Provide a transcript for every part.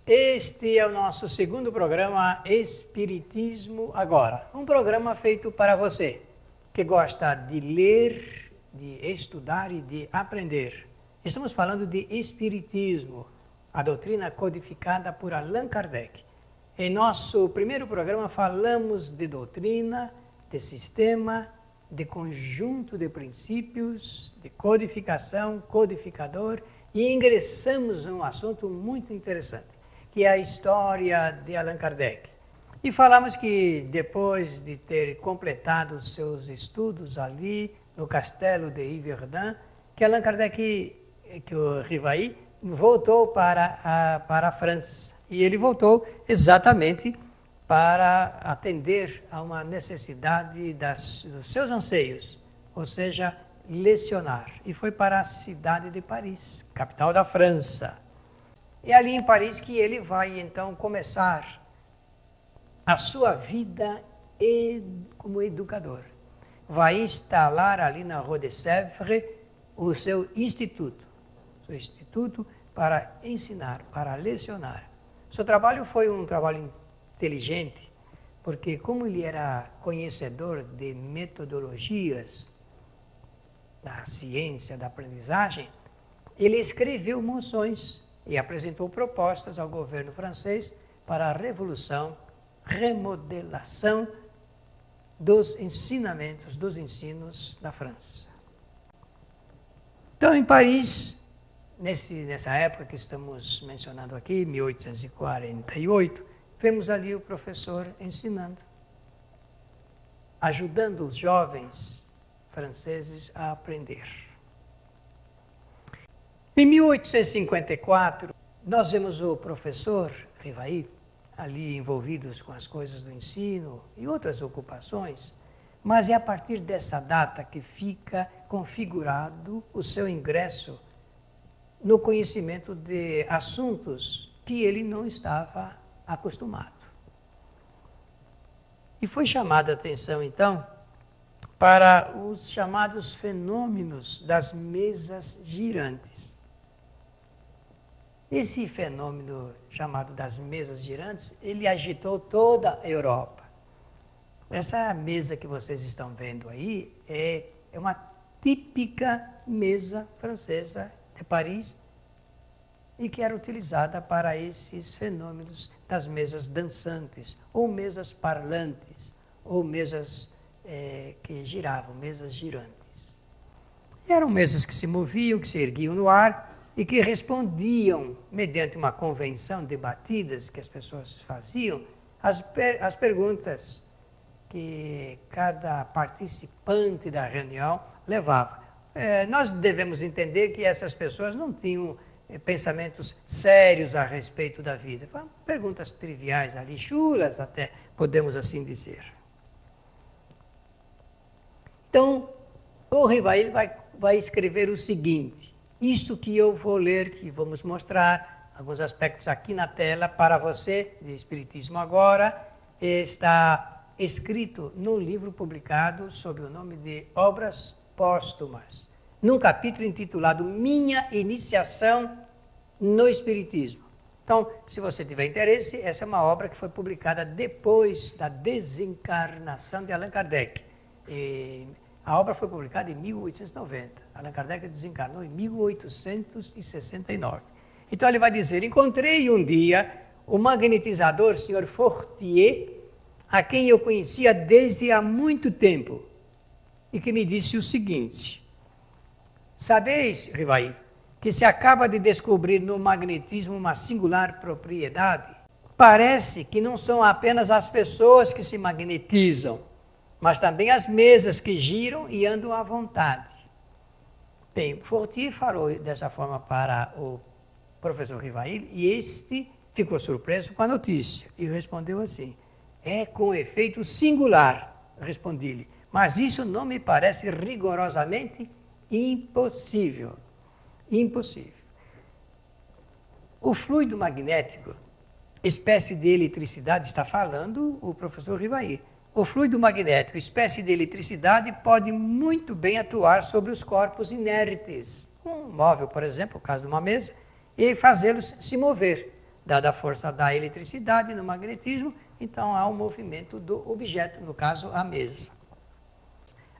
Este é o nosso segundo programa Espiritismo Agora. Um programa feito para você que gosta de ler, de estudar e de aprender. Estamos falando de Espiritismo, a doutrina codificada por Allan Kardec. Em nosso primeiro programa falamos de doutrina, de sistema, de conjunto de princípios, de codificação, codificador, e ingressamos num assunto muito interessante, que é a história de Allan Kardec. E falamos que depois de ter completado os seus estudos ali no castelo de Yverdun, que Allan Kardec, que o Rivaí, voltou para a França. E ele voltou exatamente para atender a uma necessidade dos seus anseios, ou seja, lecionar. E foi para a cidade de Paris, capital da França. É ali em Paris que ele vai então começar a sua vida como educador. Vai instalar ali na Rue de Sèvres o seu instituto para ensinar, para lecionar. Seu trabalho foi um trabalho inteligente, porque como ele era conhecedor de metodologias da ciência da aprendizagem, ele escreveu moções e apresentou propostas ao governo francês para a revolução, remodelação dos ensinamentos, dos ensinos da França. Então, em Paris, nessa época que estamos mencionando aqui, 1848, vemos ali o professor ensinando, ajudando os jovens franceses a aprender. Em 1854, nós vemos o professor Rivaí ali envolvidos com as coisas do ensino e outras ocupações, mas é a partir dessa data que fica configurado o seu ingresso no conhecimento de assuntos que ele não estava acostumado. E foi chamada a atenção, então, para os chamados fenômenos das mesas girantes. Esse fenômeno chamado das mesas girantes, ele agitou toda a Europa. Essa mesa que vocês estão vendo aí é uma típica mesa francesa de Paris e que era utilizada para esses fenômenos das mesas dançantes, ou mesas parlantes, ou mesas que giravam, mesas girantes. E eram mesas que se moviam, que se erguiam no ar e que respondiam, mediante uma convenção de batidas que as pessoas faziam, as perguntas que cada participante da reunião levava. Nós devemos entender que essas pessoas não tinham pensamentos sérios a respeito da vida. Perguntas triviais ali, chulas até, podemos assim dizer. Então, o Rivaí vai escrever o seguinte: isso que eu vou ler, que vamos mostrar alguns aspectos aqui na tela para você, de Espiritismo Agora, está escrito num livro publicado sob o nome de Obras Póstumas, num capítulo intitulado Minha Iniciação no Espiritismo. Então, se você tiver interesse, essa é uma obra que foi publicada depois da desencarnação de Allan Kardec. A obra foi publicada em 1890. Allan Kardec desencarnou em 1869. Então ele vai dizer: encontrei um dia o magnetizador Sr. Fortier, a quem eu conhecia desde há muito tempo, e que me disse o seguinte: sabeis, Rivaí, que se acaba de descobrir no magnetismo uma singular propriedade? Parece que não são apenas as pessoas que se magnetizam, mas também as mesas que giram e andam à vontade. Bem, Fortier falou dessa forma para o professor Rivaí e este ficou surpreso com a notícia e respondeu assim: é com efeito singular, respondi-lhe, mas isso não me parece rigorosamente impossível. Impossível. O fluido magnético, espécie de eletricidade, está falando o professor Rivaí. O fluido magnético, espécie de eletricidade, pode muito bem atuar sobre os corpos inertes. Um móvel, por exemplo, no caso de uma mesa, e fazê-los se mover. dada a força da eletricidade no magnetismo, então há um movimento do objeto, no caso a mesa.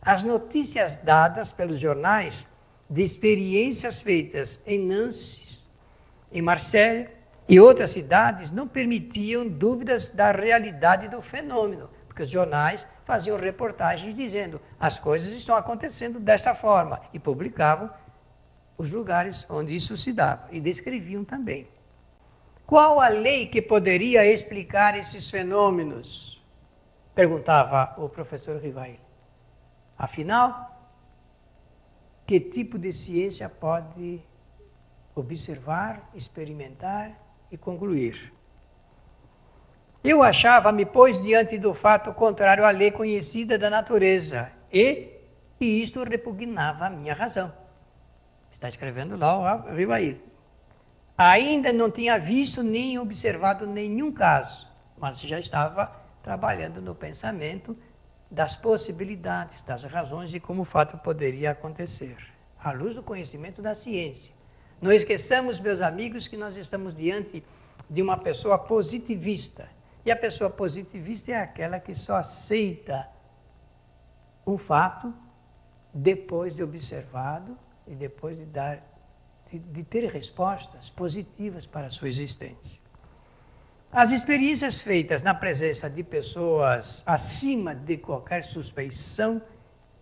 As notícias dadas pelos jornais de experiências feitas em Nancy, em Marselha e outras cidades não permitiam dúvidas da realidade do fenômeno, porque os jornais faziam reportagens dizendo as coisas estão acontecendo desta forma e publicavam os lugares onde isso se dava e descreviam também. Qual a lei que poderia explicar esses fenômenos? Perguntava o professor Rivail. Afinal, que tipo de ciência pode observar, experimentar e concluir? Eu achava-me, pois, diante do fato contrário à lei conhecida da natureza, e isto repugnava a minha razão. Está escrevendo lá o Rivail. Ainda não tinha visto nem observado nenhum caso, mas já estava trabalhando no pensamento das possibilidades, das razões de como o fato poderia acontecer, à luz do conhecimento da ciência. Não esqueçamos, meus amigos, que nós estamos diante de uma pessoa positivista. E a pessoa positivista é aquela que só aceita um fato depois de observado e depois de ter respostas positivas para a sua existência. As experiências feitas na presença de pessoas acima de qualquer suspeição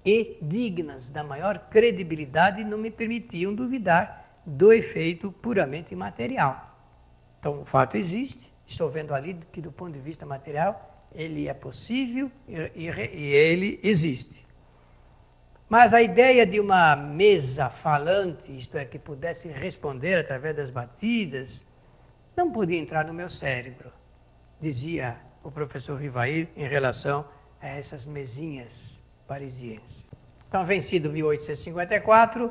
e dignas da maior credibilidade não me permitiam duvidar do efeito puramente material. Então, o fato existe, estou vendo ali que do ponto de vista material ele é possível e ele existe. Mas a ideia de uma mesa falante, isto é, que pudesse responder através das batidas, não podia entrar no meu cérebro, dizia o professor Rivail em relação a essas mesinhas parisienses. Então, vencido 1854,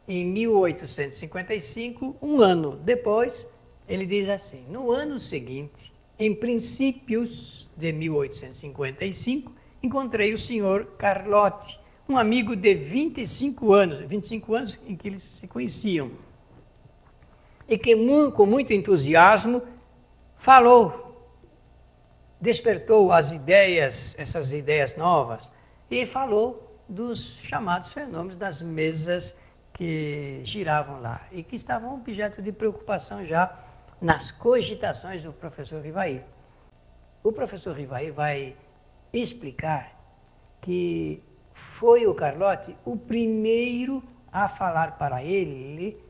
em 1855, um ano depois, ele diz assim: no ano seguinte, em princípios de 1855, encontrei o senhor Carlotti, um amigo de 25 anos em que eles se conheciam, e que com muito entusiasmo falou, despertou as ideias, essas ideias novas, e falou dos chamados fenômenos das mesas que giravam lá, e que estavam objeto de preocupação já nas cogitações do professor Rivail. O professor Rivail vai explicar que foi o Carlotti o primeiro a falar para ele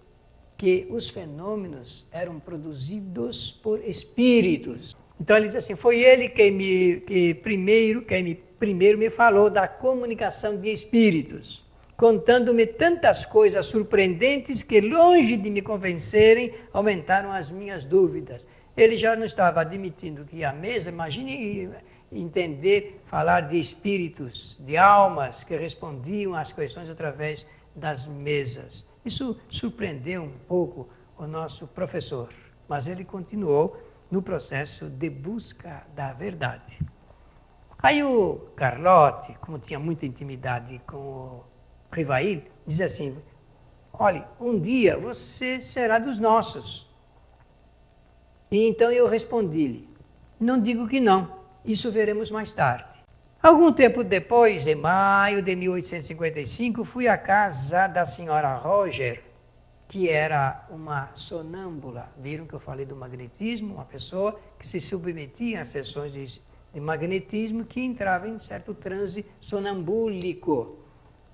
que os fenômenos eram produzidos por espíritos. Então ele diz assim, foi ele quem primeiro me falou da comunicação de espíritos, contando-me tantas coisas surpreendentes que, longe de me convencerem, aumentaram as minhas dúvidas. Ele já não estava admitindo que a mesa, imagine entender, falar de espíritos, de almas que respondiam às questões através das mesas. Isso surpreendeu um pouco o nosso professor, mas ele continuou no processo de busca da verdade. Aí o Carlotti, como tinha muita intimidade com o Rivail, diz assim, olha, um dia você será dos nossos. E então eu respondi-lhe, não digo que não, isso veremos mais tarde. Algum tempo depois, em maio de 1855, fui à casa da senhora Roger, que era uma sonâmbula. Viram que eu falei do magnetismo? Uma pessoa que se submetia a sessões de magnetismo que entrava em certo transe sonambúlico.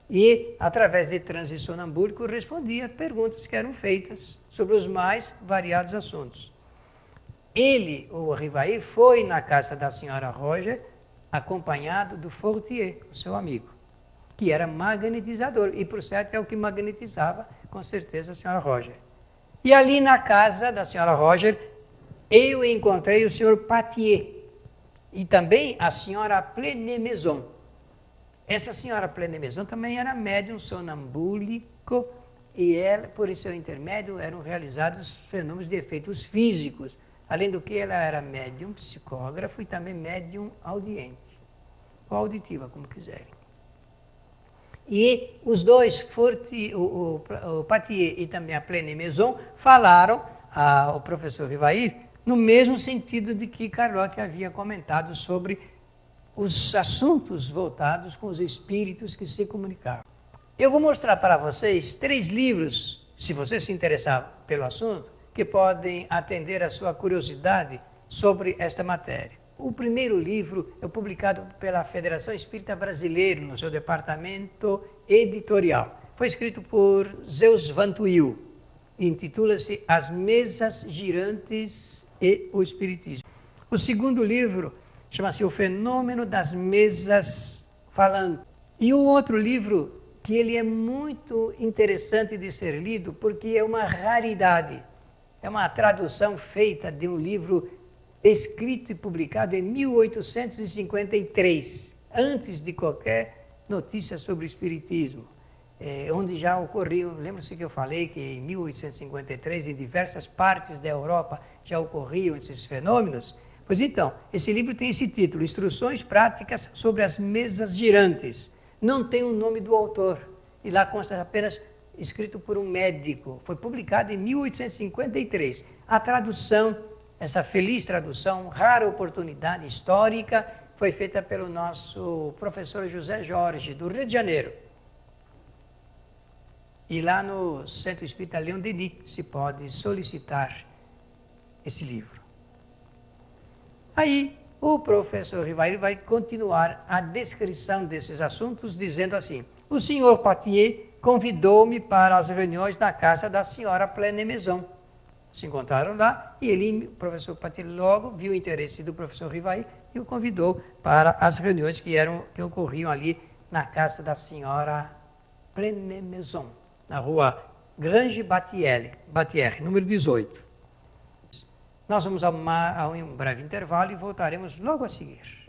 E, através de transe sonambúlico, respondia a perguntas que eram feitas sobre os mais variados assuntos. Ele, o Rivail, foi na casa da senhora Roger, acompanhado do Fortier, o seu amigo, que era magnetizador, e por certo é o que magnetizava, com certeza, a senhora Roger. E ali na casa da senhora Roger, eu encontrei o senhor Patier, e também a senhora Plenemaison. Essa senhora Plenemaison também era médium sonambúlico, e ela, por seu intermédio, eram realizados fenômenos de efeitos físicos. Além do que, ela era médium psicógrafo e também médium audiente, ou auditiva, como quiserem. E os dois, o Patier e também a Plenemaison, falaram ao professor Rivail no mesmo sentido de que Carlotti havia comentado sobre os assuntos voltados com os espíritos que se comunicavam. Eu vou mostrar para vocês 3 livros, se você se interessar pelo assunto, que podem atender a sua curiosidade sobre esta matéria. O primeiro livro é publicado pela Federação Espírita Brasileira, no seu departamento editorial. Foi escrito por Zeus Van Tuyl, intitula-se As Mesas Girantes e o Espiritismo. O segundo livro chama-se O Fenômeno das Mesas Falantes. E um outro livro que ele é muito interessante de ser lido, porque é uma raridade. É uma tradução feita de um livro escrito e publicado em 1853, antes de qualquer notícia sobre o Espiritismo, onde já ocorriam, lembra-se que eu falei que em 1853, em diversas partes da Europa, já ocorriam esses fenômenos? Pois então, esse livro tem esse título, Instruções Práticas sobre as Mesas Girantes. Não tem o nome do autor, e lá consta apenas escrito por um médico. Foi publicado em 1853. A tradução, essa feliz tradução, rara oportunidade histórica, foi feita pelo nosso professor José Jorge, do Rio de Janeiro. E lá no Centro Espírita Leon Denis se pode solicitar esse livro. Aí, o professor Rivail vai continuar a descrição desses assuntos, dizendo assim: o senhor Patier convidou-me para as reuniões na casa da senhora Pleine Maison. Se encontraram lá e ele, o professor Patier, logo viu o interesse do professor Rivail e o convidou para as reuniões que ocorriam ali na casa da senhora Pleine Maison, na rua Grange Battier, número 18. Nós vamos a um breve intervalo e voltaremos logo a seguir.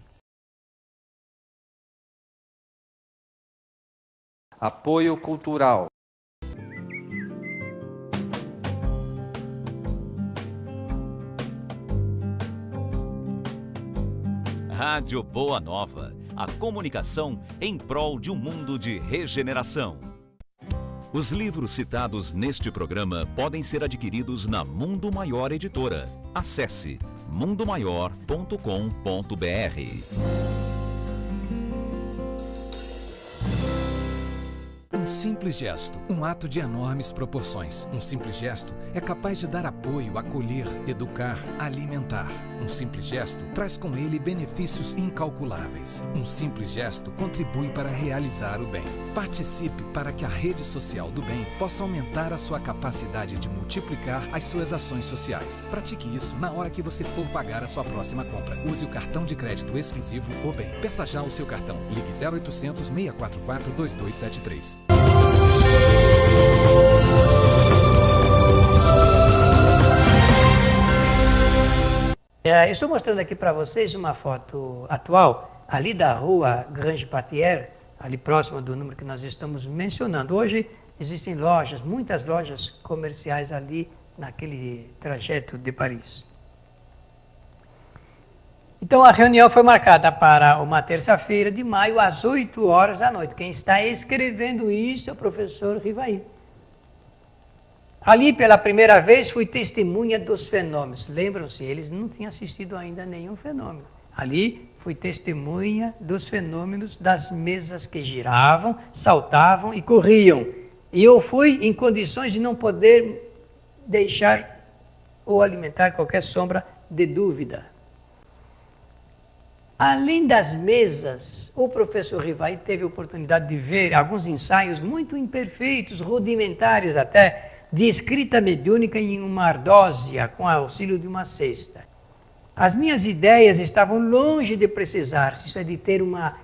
Apoio cultural. Rádio Boa Nova, a comunicação em prol de um mundo de regeneração. Os livros citados neste programa podem ser adquiridos na Mundo Maior Editora. Acesse mundomaior.com.br. Um simples gesto, um ato de enormes proporções. Um simples gesto é capaz de dar apoio, acolher, educar, alimentar. Um simples gesto traz com ele benefícios incalculáveis. Um simples gesto contribui para realizar o bem. Participe para que a rede social do bem possa aumentar a sua capacidade de multiplicar as suas ações sociais. Pratique isso na hora que você for pagar a sua próxima compra. Use o cartão de crédito exclusivo O Bem. Peça já o seu cartão. Ligue 0800 644 2273. Estou mostrando aqui para vocês uma foto atual, ali da rua Grange Battier, ali próximo do número que nós estamos mencionando. Hoje existem lojas, muitas lojas comerciais ali naquele trajeto de Paris. Então a reunião foi marcada para uma terça-feira de maio, às 8 horas da noite. Quem está escrevendo isso é o professor Rivail. Ali, pela primeira vez, fui testemunha dos fenômenos. Lembram-se, eles não tinham assistido ainda a nenhum fenômeno. Ali, fui testemunha dos fenômenos das mesas que giravam, saltavam e corriam. E eu fui em condições de não poder deixar ou alimentar qualquer sombra de dúvida. Além das mesas, o professor Rivail teve a oportunidade de ver alguns ensaios muito imperfeitos, rudimentares até, de escrita mediúnica em uma ardósia, com auxílio de uma cesta. As minhas ideias estavam longe de precisar, isso é, de ter uma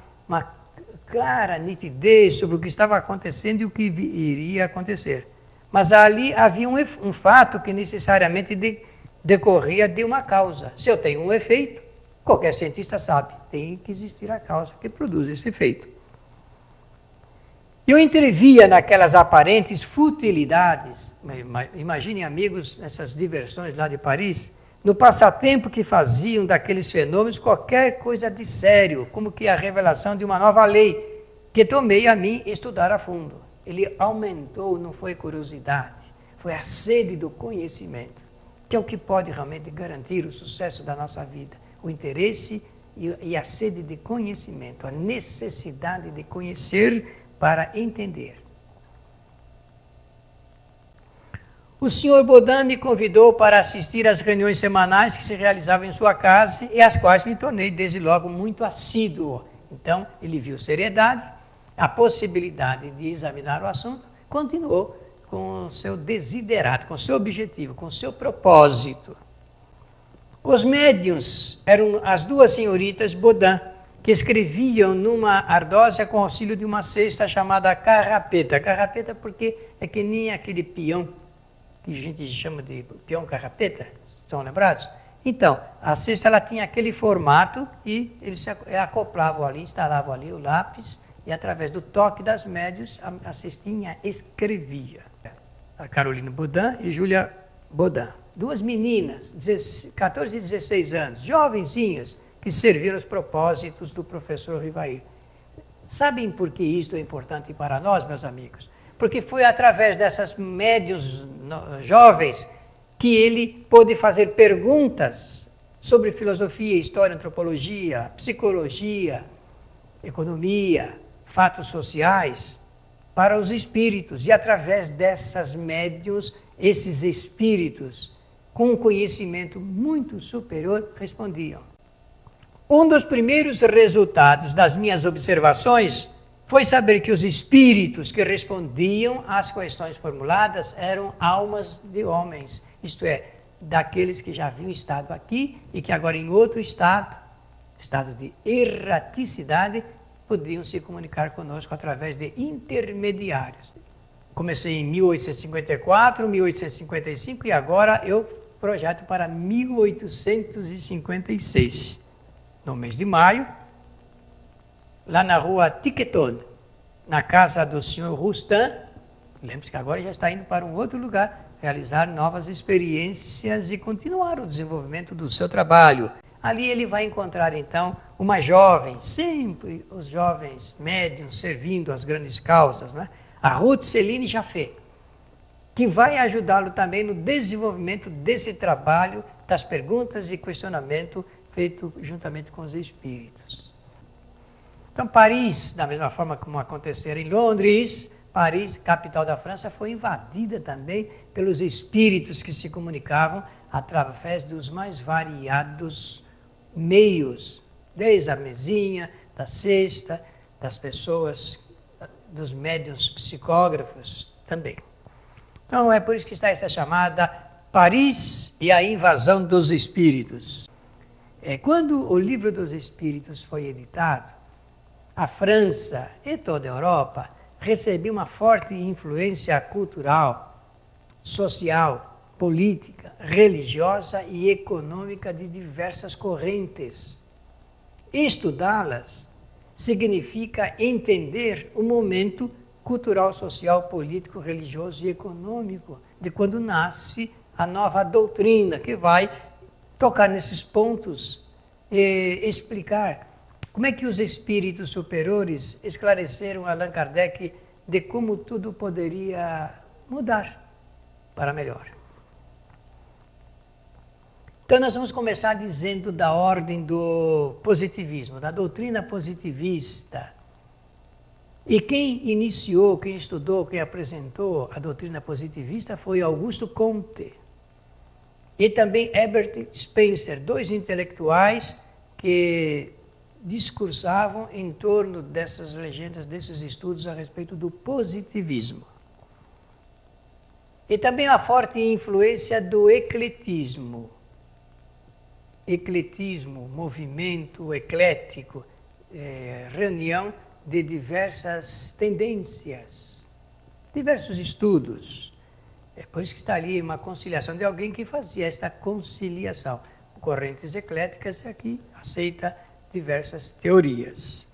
clara nitidez sobre o que estava acontecendo e o que iria acontecer. Mas ali havia um fato que necessariamente decorria de uma causa. Se eu tenho um efeito, qualquer cientista sabe, tem que existir a causa que produz esse efeito. Eu entrevia naquelas aparentes futilidades, imaginem amigos, nessas diversões lá de Paris, no passatempo que faziam daqueles fenômenos qualquer coisa de sério, como que a revelação de uma nova lei, que tomei a mim estudar a fundo. Ele aumentou, não foi curiosidade, foi a sede do conhecimento. que é o que pode realmente garantir o sucesso da nossa vida, o interesse e a sede de conhecimento, a necessidade de conhecer para entender. O Sr. Baudin me convidou para assistir às reuniões semanais que se realizavam em sua casa e às quais me tornei desde logo muito assíduo. Então, ele viu seriedade, a possibilidade de examinar o assunto, continuou com o seu desiderato, com o seu objetivo, com o seu propósito. Os médiuns eram as duas senhoritas Baudin, que escreviam numa ardósia com auxílio de uma cesta chamada carrapeta. Carrapeta porque é que nem aquele peão, que a gente chama de peão carrapeta, estão lembrados? Então, a cesta ela tinha aquele formato e eles se acoplavam ali, instalavam ali o lápis e através do toque das médios a cestinha escrevia. A Carolina Baudin e Júlia Baudin. Duas meninas, 14 e 16 anos, jovenzinhas, que serviram os propósitos do professor Rivail. Sabem por que isto é importante para nós, meus amigos? Porque foi através dessas médios jovens que ele pôde fazer perguntas sobre filosofia, história, antropologia, psicologia, economia, fatos sociais, para os espíritos. E através dessas médios, esses espíritos, com um conhecimento muito superior, respondiam. Um dos primeiros resultados das minhas observações foi saber que os espíritos que respondiam às questões formuladas eram almas de homens, isto é, daqueles que já haviam estado aqui e que agora em outro estado de erraticidade, podiam se comunicar conosco através de intermediários. Comecei em 1854, 1855 e agora eu projeto para 1856. No mês de maio, lá na rua Tiqueton, na casa do senhor Roustan, lembre-se que agora já está indo para um outro lugar, realizar novas experiências e continuar o desenvolvimento do seu trabalho. Ali ele vai encontrar então uma jovem, sempre os jovens médiuns servindo às grandes causas, né? A Ruth Celine Jaffé, que vai ajudá-lo também no desenvolvimento desse trabalho, das perguntas e questionamento feito juntamente com os espíritos. Então, Paris, da mesma forma como acontecera em Londres, Paris, capital da França, foi invadida também pelos espíritos que se comunicavam através dos mais variados meios, desde a mesinha, da cesta, das pessoas, dos médiuns psicógrafos também. Então, é por isso que está essa chamada Paris e a invasão dos espíritos. Quando o Livro dos Espíritos foi editado, a França e toda a Europa recebiam uma forte influência cultural, social, política, religiosa e econômica de diversas correntes. Estudá-las significa entender o momento cultural, social, político, religioso e econômico de quando nasce a nova doutrina, que vai tocar nesses pontos e explicar como é que os espíritos superiores esclareceram a Allan Kardec de como tudo poderia mudar para melhor. Então nós vamos começar dizendo da ordem do positivismo, da doutrina positivista. E quem iniciou, quem estudou, quem apresentou a doutrina positivista foi Augusto Comte e também Herbert Spencer, dois intelectuais que discursavam em torno dessas legendas, desses estudos a respeito do positivismo. E também a forte influência do ecletismo. Ecletismo, movimento eclético, reunião de diversas tendências, diversos estudos. É por isso que está ali uma conciliação de alguém que fazia esta conciliação. Correntes ecléticas aqui aceita diversas teorias.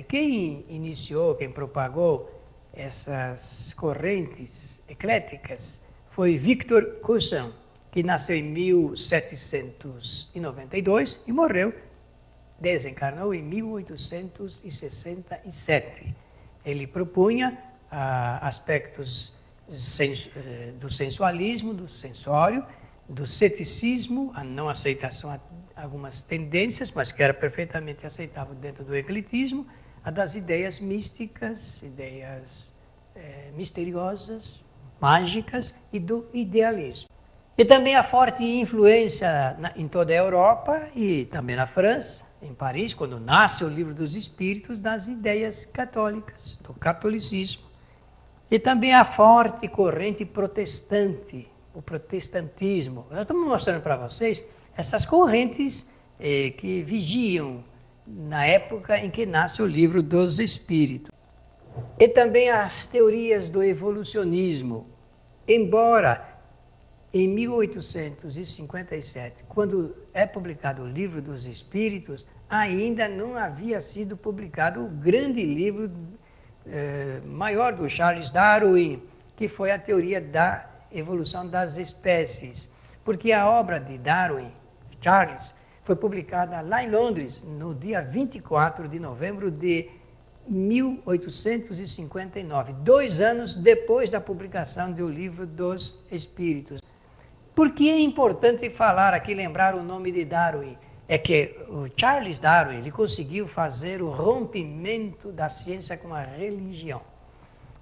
Quem iniciou, quem propagou essas correntes ecléticas foi Victor Cousin, que nasceu em 1792 e morreu, desencarnou em 1867. Ele propunha aspectos do sensualismo, do sensório, do ceticismo, a não aceitação a algumas tendências, mas que era perfeitamente aceitável dentro do ecletismo, a das ideias místicas, ideias misteriosas, mágicas e do idealismo. E também a forte influência em toda a Europa e também na França, em Paris, quando nasce o Livro dos Espíritos, das ideias católicas, do catolicismo. E também a forte corrente protestante, o protestantismo. Nós estamos mostrando para vocês essas correntes que vigiam na época em que nasce o Livro dos Espíritos. E também as teorias do evolucionismo. Embora em 1857, quando é publicado o Livro dos Espíritos, ainda não havia sido publicado o grande livro maior do Charles Darwin, que foi a teoria da evolução das espécies. Porque a obra de Darwin, Charles, foi publicada lá em Londres, no dia 24 de novembro de 1859, 2 anos depois da publicação do Livro dos Espíritos. Por que é importante falar aqui, lembrar o nome de Darwin? É que o Charles Darwin ele conseguiu fazer o rompimento da ciência com a religião.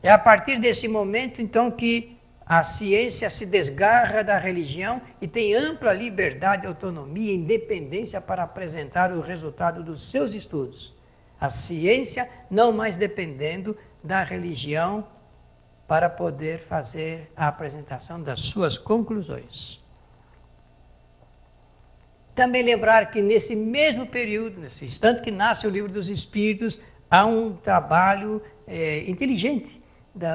É a partir desse momento, então, que a ciência se desgarra da religião e tem ampla liberdade, autonomia e independência para apresentar o resultado dos seus estudos. A ciência não mais dependendo da religião para poder fazer a apresentação das suas conclusões. Também lembrar que nesse mesmo período, nesse instante que nasce o Livro dos Espíritos, há um trabalho inteligente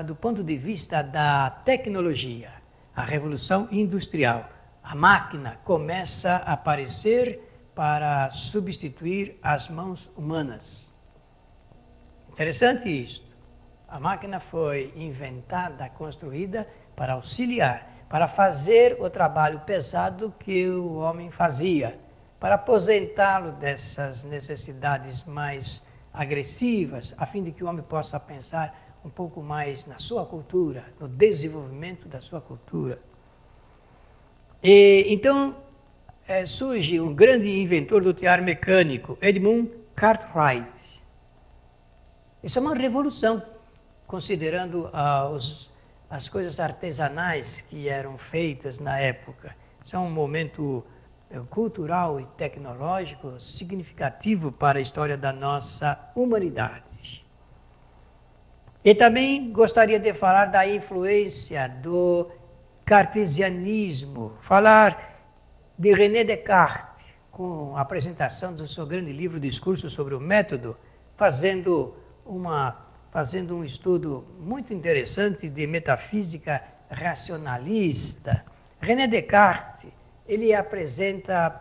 do ponto de vista da tecnologia, a Revolução Industrial. A máquina começa a aparecer para substituir as mãos humanas. Interessante isto. A máquina foi inventada, construída para auxiliar, para fazer o trabalho pesado que o homem fazia, para aposentá-lo dessas necessidades mais agressivas, a fim de que o homem possa pensar um pouco mais na sua cultura, no desenvolvimento da sua cultura. E, então, surge um grande inventor do tear mecânico, Edmund Cartwright. Isso é uma revolução, considerando as coisas artesanais que eram feitas na época. Isso é um momento cultural e tecnológico significativo para a história da nossa humanidade. E também gostaria de falar da influência do cartesianismo, falar de René Descartes, com a apresentação do seu grande livro Discurso sobre o Método, fazendo um estudo muito interessante de metafísica racionalista. René Descartes, ele apresenta,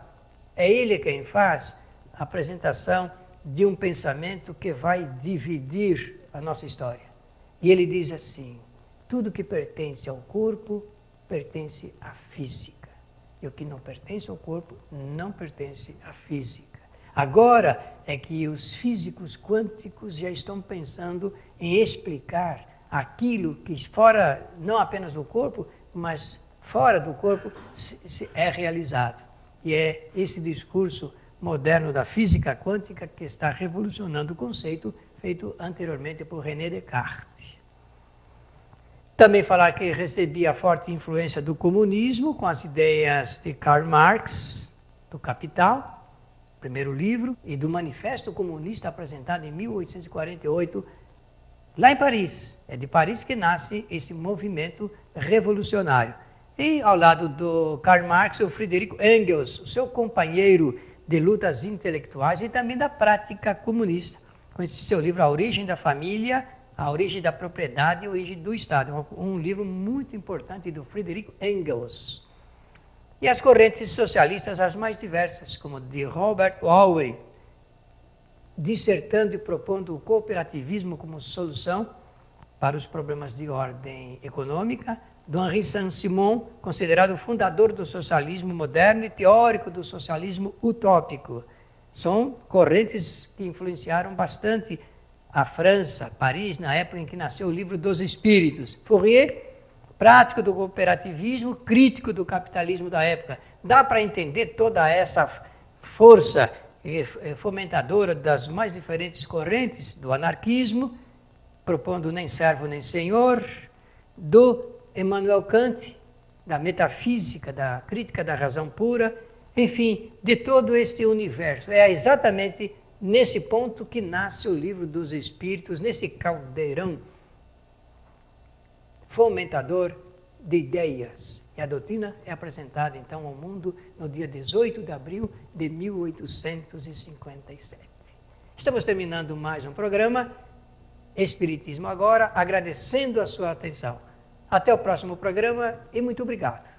é ele quem faz a apresentação de um pensamento que vai dividir a nossa história. E ele diz assim: tudo que pertence ao corpo pertence à física. E o que não pertence ao corpo não pertence à física. Agora é que os físicos quânticos já estão pensando em explicar aquilo que fora, não apenas do corpo, mas fora do corpo é realizado. E é esse discurso moderno da física quântica que está revolucionando o conceito feito anteriormente por René Descartes. Também falar que recebia forte influência do comunismo com as ideias de Karl Marx, do Capital, primeiro livro, e do Manifesto Comunista apresentado em 1848, lá em Paris. É de Paris que nasce esse movimento revolucionário. E ao lado do Karl Marx, o Friedrich Engels, o seu companheiro de lutas intelectuais e também da prática comunista, com esse seu livro A Origem da Família, A Origem da Propriedade e a Origem do Estado. Um livro muito importante do Friedrich Engels. E as correntes socialistas, as mais diversas, como de Robert Owen, dissertando e propondo o cooperativismo como solução para os problemas de ordem econômica, do Henri Saint-Simon, considerado o fundador do socialismo moderno e teórico do socialismo utópico. São correntes que influenciaram bastante a França, Paris, na época em que nasceu o Livro dos Espíritos. Fourier, prático do cooperativismo, crítico do capitalismo da época. Dá para entender toda essa força fomentadora das mais diferentes correntes do anarquismo, propondo nem servo nem senhor, do Immanuel Kant, da metafísica, da crítica da razão pura, enfim, de todo este universo. É exatamente nesse ponto que nasce o Livro dos Espíritos, nesse caldeirão fomentador de ideias. E a doutrina é apresentada, então, ao mundo no dia 18 de abril de 1857. Estamos terminando mais um programa, Espiritismo Agora, agradecendo a sua atenção. Até o próximo programa e muito obrigado.